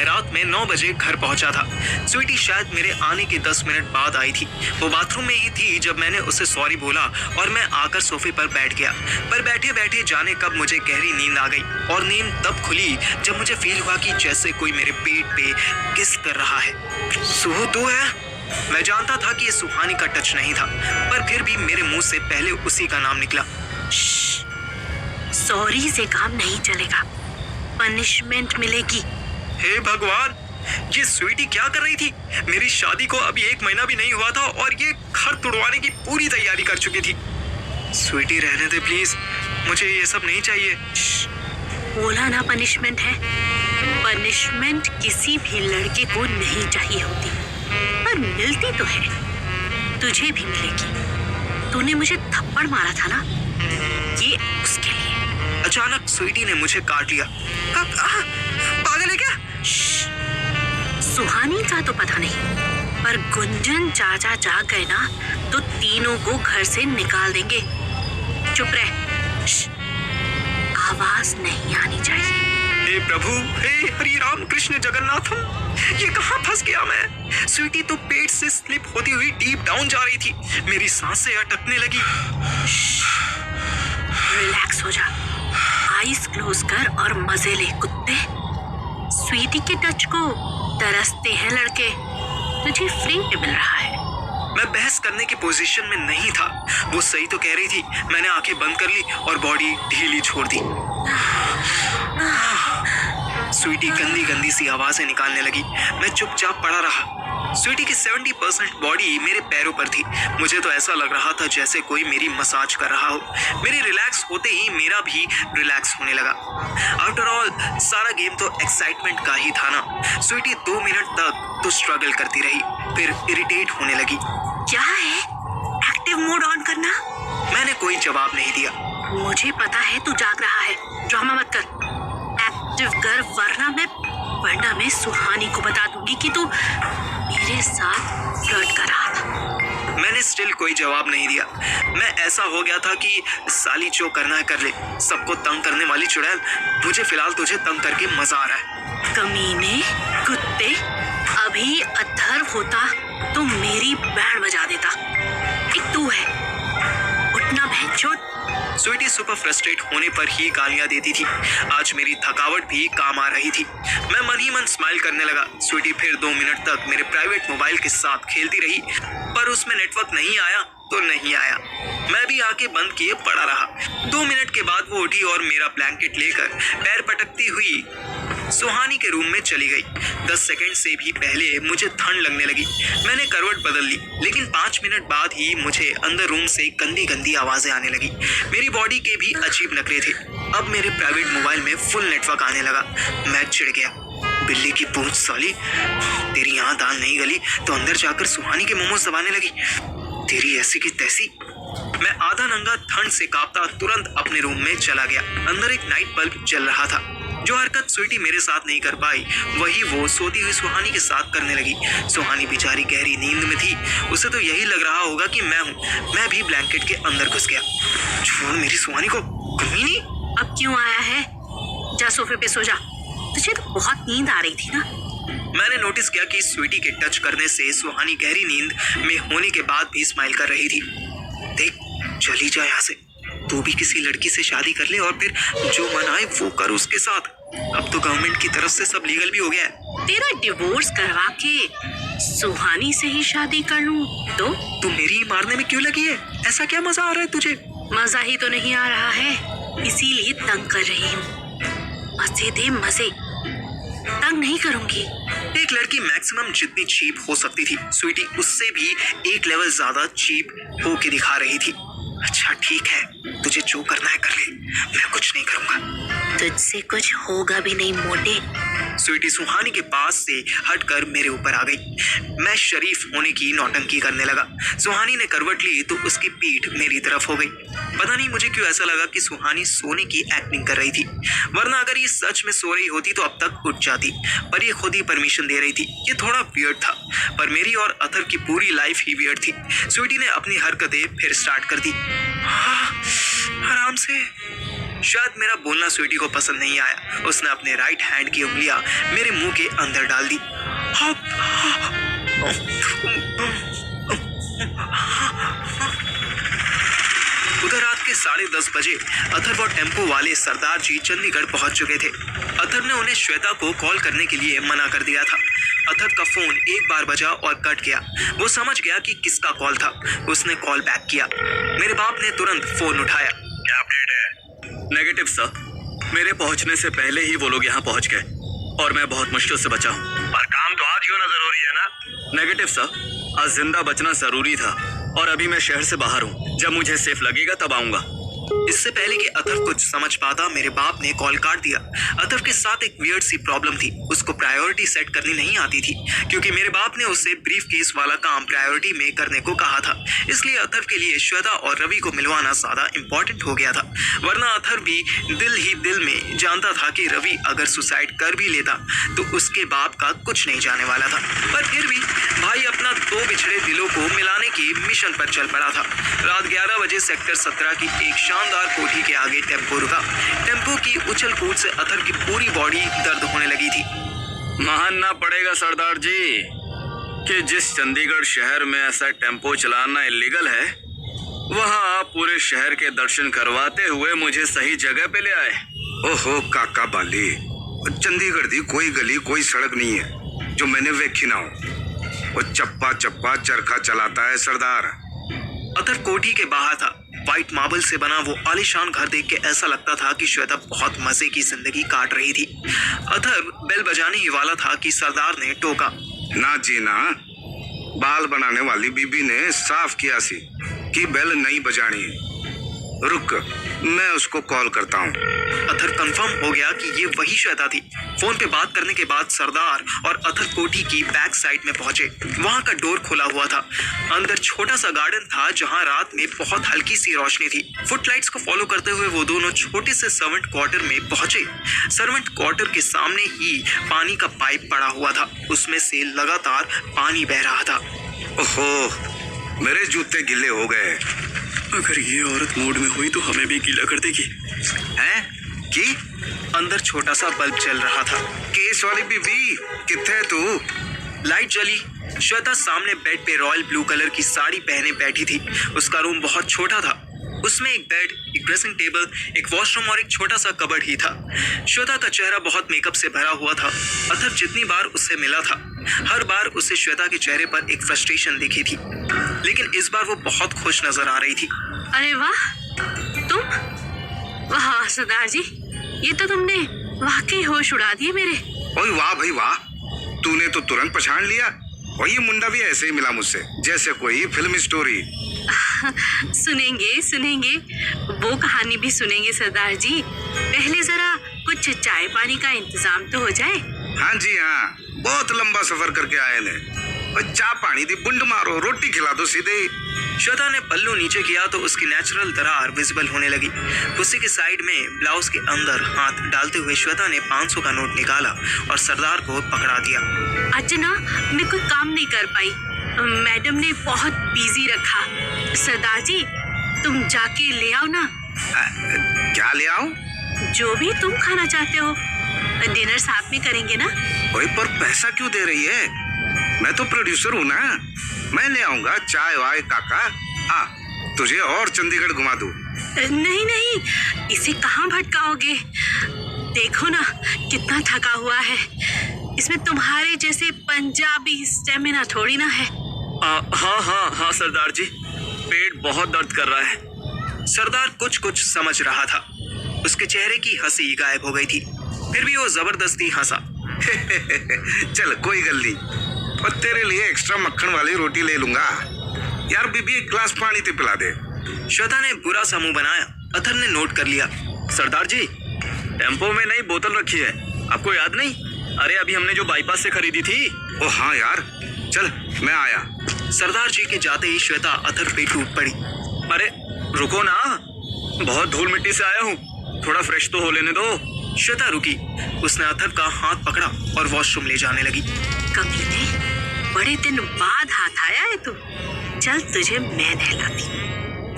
मैं रात में 9 बजे घर पहुंचा था। स्वीटी शायद मेरे आने के 10 मिनट बाद आई थी। वो बाथरूम में ही थी जब मैंने उसे सॉरी बोला और मैं आकर सोफे पर बैठ गया। पर बैठे बैठे जाने कब मुझे गहरी नींद आ गई और नींद तब खुली जब मुझे फील हुआ कि जैसे कोई मेरे पेट पे किस कर रहा है। सुहू तू है? मैं जानता था कि ये सुहानी का टच नहीं था, पर फिर भी मेरे मुंह से पहले उसी का नाम निकला। सॉरी से काम नहीं चलेगा, पनिशमेंट मिलेगी। हे भगवान, ये स्वीटी क्या कर रही थी? मेरी शादी को अभी 1 महीना भी नहीं हुआ था और ये घर तुड़वाने की पूरी तैयारी कर चुकी थी। स्वीटी रहने दे प्लीज, मुझे ये सब नहीं चाहिए। बोला ना पनिशमेंट है। पनिशमेंट किसी भी लड़के को नहीं चाहिए होती, पर मिलती तो है। तुझे भी मिलेगी। तूने मुझे थप्पड़ मारा था ना, ये उसके लिए। अचानक स्वीटी ने मुझे काट लिया। पागल है क्या? सुहानी का तो पता नहीं, पर गुंजन चाचा जाग गए ना तो तीनों को घर से निकाल देंगे। चुप रह, आवाज नहीं आनी चाहिए। हे प्रभु, हे हरि राम कृष्ण जगन्नाथम, ये कहाँ फंस गया मैं? स्वीटी तो पेट से स्लिप होती हुई डीप डाउन जा रही थी। मेरी सांसें अटकने लगी। रिलैक्स हो जा, आईज क्लोज कर और मजे ले कुत्ते। स्वीटी के टच को तरसते हैं लड़के, तुझे फ्री पे मिल रहा है। मैं बहस करने की पोजीशन में नहीं था। वो सही तो कह रही थी। मैंने आंखें बंद कर ली और बॉडी ढीली छोड़ दी। स्वीटी गंदी गंदी सी आवाजें निकालने लगी। मैं चुपचाप पड़ा रहा। स्वीटी की 70% बॉडी मेरे पैरों पर थी। मुझे तो ऐसा लग रहा था जैसे कोई मेरी मसाज कर रहा हो। मेरी रिलैक्स होते ही मेरा भी रिलैक्स होने लगा। आफ्टर ऑल सारा गेम तो एक्साइटमेंट का ही था ना। स्वीटी 2 मिनट तक तो स्ट्रगल करती रही, फिर इरिटेट होने लगी। क्या है एक्टिव मोड ऑन करना? मैंने कोई जवाब नहीं दिया। मुझे पता है तू जाग रहा है, ड्रामा मत कर। एक्टिव कर, वरना मैं सुहानी को बता दूंगी कि तू मेरे साथ फ्लर्ट कर रहा था। मैंने स्टिल कोई जवाब नहीं दिया। मैं ऐसा हो गया था कि साली जो करना है कर ले। सबको तंग करने वाली चुड़ैल, मुझे फिलहाल तुझे तंग करके मजा आ रहा है। कमीने, कुत्ते, अभी अधर होता तो मेरी बैंड बजा देता। एक तू है, उठना बहनचोद। स्वीटी सुपर फ्रस्ट्रेट होने पर ही गालियां देती थी। आज मेरी थकावट भी काम आ रही थी। मैं मन ही मन स्माइल करने लगा। स्वीटी फिर 2 मिनट तक मेरे प्राइवेट मोबाइल के साथ खेलती रही, पर उसमें नेटवर्क नहीं आया तो नहीं आया। मैं भी आंखें बंद किए पड़ा रहा। 2 मिनट के बाद वो उठी और मेरा ब्लैंकेट लेकर पैर पटकती हुई सुहानी के रूम में चली गई। 10 सेकंड से भी पहले मुझे ठंड लगने लगी। मैंने करवट बदल ली, लेकिन 5 मिनट बाद ही मुझे अंदर रूम से गंदी गंदी आवाजें आने लगी। मेरी बॉडी के भी अजीब नखरे थे। अब मेरे प्राइवेट मोबाइल में फुल नेटवर्क आने लगा। मैं चिढ़ गया। बिल्ली की पूंछ साली, तेरी यहाँ दाल नहीं गली तो अंदर जाकर सुहानी के मोमोज दबाने लगी। तेरी ऐसी की तैसी। मैं आधा नंगा ठंड से कांपता तुरंत अपने रूम में चला गया। अंदर एक नाइट बल्ब जल रहा था। जो हरकत स्वीटी मेरे साथ नहीं कर पाई, वही वो सोती हुई सुहानी के साथ करने लगी। सुहानी बेचारी गहरी नींद में थी। उसे तो यही लग रहा होगा कि मैं हूँ। मैं भी ब्लैंकेट के अंदर घुस गया। छोड़ मेरी सुहानी को, कमीनी। अब क्यों आया है? जा सोफे पे सो जा। तुझे तो बहुत नींद आ रही थी ना। मैंने नोटिस किया कि स्वीटी के टच करने से सुहानी गहरी नींद में होने के बाद भी स्माइल कर रही थी। देख, चली जा यहाँ से। तू भी किसी लड़की से शादी कर ले और फिर जो मन आए वो कर उसके साथ। अब तो गवर्नमेंट की तरफ से सब लीगल भी हो गया है। तेरा डिवोर्स करवा के सुहानी से ही शादी कर लूं तो? तू मेरी ही मारने में क्यों लगी है? ऐसा क्या मजा आ रहा है तुझे? मजा ही तो नहीं आ रहा है, इसीलिए तंग कर रही हूँ। मजे दे मजे, तंग नहीं करूंगी। एक लड़की मैक्सिमम जितनी चीप हो सकती थी, स्वीटी उससे भी एक लेवल ज्यादा चीप होके दिखा रही थी। अच्छा ठीक है, तुझे जो करना है कर ले, मैं कुछ नहीं करूंगा। तुझसे कुछ होगा भी नहीं मोटे। स्वीटी सुहानी के पास से हटकर मेरे ऊपर आ गई। मैं शरीफ होने की नौटंकी करने लगा। सुहानी ने करवट ली तो उसकी पीठ मेरी तरफ हो गई। पता नहीं मुझे क्यों ऐसा लगा कि सुहानी सोने की एक्टिंग कर रही थी, वरना अगर ये सच में सो रही होती तो अब तक उठ जाती। पर ये खुद ही परमिशन दे रही थी। ये थोड़ा वियर्ड था, पर मेरी और अथर की पूरी लाइफ ही वियर्ड थी। स्वीटी ने अपनी हरकतें फिर स्टार्ट कर दी। आराम से, शायद मेरा बोलना स्वीटी को पसंद नहीं आया। उसने अपने राइट हैंड की उंगलियां मेरे मुंह के अंदर डाल दी। उधर रात के 10:30 बजे अथर्व और टेम्पो वाले सरदार जी चंडीगढ़ पहुंच चुके थे। अथर्व ने उन्हें श्वेता को कॉल करने के लिए मना कर दिया था। अथर्व का फोन एक बार बजा और कट गया। वो समझ गया कि किसका कॉल था। उसने कॉल बैक किया। मेरे बाप ने तुरंत फोन उठाया। क्या अपडेट है? नेगेटिव सर, मेरे पहुंचने से पहले ही वो लोग यहाँ पहुंच गए और मैं बहुत मुश्किल से बचा हूँ। पर काम तो आज ही होना जरूरी है ना? नेगेटिव सर, आज जिंदा बचना जरूरी था और अभी मैं शहर से बाहर हूँ। जब मुझे सेफ लगेगा तब आऊंगा। इससे पहले कि अथर्व कुछ समझ पाता, मेरे बाप ने कॉल काट दिया। अथर्व के साथ एक वियर्ड सी प्रॉब्लम थी। उसको प्रायोरिटी सेट करनी नहीं आती थी, क्योंकि मेरे बाप ने उसे ब्रीफ केस वाला काम प्रायोरिटी में करने को कहा था। इसलिए अथर्व के लिए श्वेता और रवि को मिलवाना ज्यादा इंपॉर्टेंट हो गया था। वरना अथर्व भी दिल ही दिल में जानता था कि रवि अगर सुसाइड कर भी लेता तो उसके बाप का कुछ नहीं जाने वाला था। पर फिर भी भाई अपना दो बिछड़े दिलों को मिलाने के मिशन पर चल पड़ा था। रात 11 बजे सेक्टर 17 की एक शानदार कोठी के आगे टेम्पो रुका। टेम्पो की उछल कूद से अथर्व की पूरी बॉडी दर्द होने लगी थी। मानना पड़ेगा सरदार जी कि जिस चंडीगढ़ शहर में ऐसा टेम्पो चलाना इलीगल है, वहाँ आप पूरे शहर के दर्शन करवाते हुए मुझे सही जगह पे ले आए। ओहो काका बाली, चंडीगढ़ दी कोई गली कोई सड़क नहीं है जो मैंने वेखी ना हो। वो चप्पा चप्पा चरखा चलाता है सरदार। अथर्व कोठी के बाहर था। व्हाइट मार्बल से बना वो आलीशान घर देख के ऐसा लगता था कि श्वेता बहुत मजे की जिंदगी काट रही थी। अथर्व बेल बजाने ही वाला था कि सरदार ने टोका। ना जी ना, बाल बनाने वाली बीबी ने साफ किया सी कि बेल नहीं बजानी है। रुक, मैं उसको कॉल करता हूँ। अथर्व कंफर्म हो गया कि ये वही श्वेता थी। फोन पे बात करने के बाद सरदार और अथर्व कोठी की बैक साइड में पहुंचे। वहां का डोर खुला हुआ था। अंदर छोटा सा गार्डन था जहां रात में बहुत हल्की सी रोशनी थी। फुटलाइट्स को फॉलो करते हुए वो दोनों छोटे से सर्वेंट क्वार्टर में पहुंचे। सर्वेंट क्वार्टर के सामने ही पानी का पाइप पड़ा हुआ था। उसमें से लगातार पानी बह रहा था। ओहो, मेरे जूते गिले हो गए। अगर ये औरत मूड में हुई तो हमें भी गीला कर देगी। हैं? की? अंदर छोटा सा बल्ब जल रहा था। केस वाली बीबी किथे तू? लाइट जली। श्वेता सामने बेड पे रॉयल ब्लू कलर की साड़ी पहने बैठी थी। उसका रूम बहुत छोटा था। उसमें एक बेड, एक ड्रेसिंग टेबल, एक वॉशरूम और एक छोटा सा कबर्ड ही था। श्वेता का चेहरा बहुत मेकअप से भरा हुआ था। अथर्व जितनी बार उससे मिला था, हर बार उसे श्वेता के चेहरे पर एक फ्रस्ट्रेशन दिखी थी, लेकिन इस बार वो बहुत खुश नजर आ रही थी। अरे वाह, तुम? वाह सरदार जी, ये तो तुमने वाकई होश उड़ा दिए मेरे। ओए वाह भाई वाह, तूने तो तुरंत पहचान लिया। और ये मुंडा भी ऐसे ही मिला मुझसे, जैसे कोई फिल्म स्टोरी। सुनेंगे सुनेंगे, वो कहानी भी सुनेंगे सरदार जी। पहले जरा कुछ चाय पानी का इंतजाम तो हो जाए। हाँ जी हाँ, बहुत लंबा सफर करके आए ने। और चाय पानी दी बुंड मारो, रोटी खिला दो सीधे। श्वेता ने पल्लू नीचे किया तो उसकी नेचुरल दरार विजिबल होने लगी। कुर्सी के साइड में ब्लाउज के अंदर हाथ डालते हुए श्वेता ने 500 का नोट निकाला और सरदार को पकड़ा दिया। आज ना मैं कोई काम नहीं कर पाई, मैडम ने बहुत बिजी रखा। सरदार जी, तुम जाके ले आओ ना। क्या ले आऊं? जो भी तुम खाना चाहते हो। डिनर साथ में करेंगे ना। ओए पर पैसा क्यों दे रही है? मैं तो प्रोड्यूसर हूँ ना, मैं ले आऊंगा चाय वाय काका। हाँ, तुझे और चंडीगढ़ घुमा दूं। नहीं नहीं, इसे कहाँ भटकाओगे? देखो ना कितना थका हुआ है। इसमें तुम्हारे जैसे पंजाबी स्टेमिना थोड़ी ना है। हाँ सरदार जी, पेट बहुत दर्द कर रहा है। सरदार कुछ कुछ समझ रहा था। उसके चेहरे की हंसी गायब हो गई थी, फिर भी वो जबरदस्ती हंसा। चल कोई गल नहीं, और तेरे लिए एक्स्ट्रा मक्खन वाली रोटी ले लूंगा। यार बीबी एक गिलास पानी तो पिला दे। श्वेता ने बुरा सा मुंह बनाया। अथर्व ने नोट कर लिया। सरदार जी, टेम्पो में नई बोतल रखी है, आपको याद नहीं? अरे अभी हमने जो बाईपास से खरीदी थी। ओ हाँ यार, चल मैं आया। सरदार जी के जाते ही श्वेता अथर्व पे टूट पड़ी। अरे रुको ना, बहुत धूल मिट्टी से आया हूँ, थोड़ा फ्रेश तो हो लेने दो। श्वेता रुकी। उसने अथर्व का हाथ पकड़ा और वॉशरूम ले जाने लगी। कमीने, बड़े दिन बाद हाथ आया है तू। चल तुझे मैं नहलाती हूँ।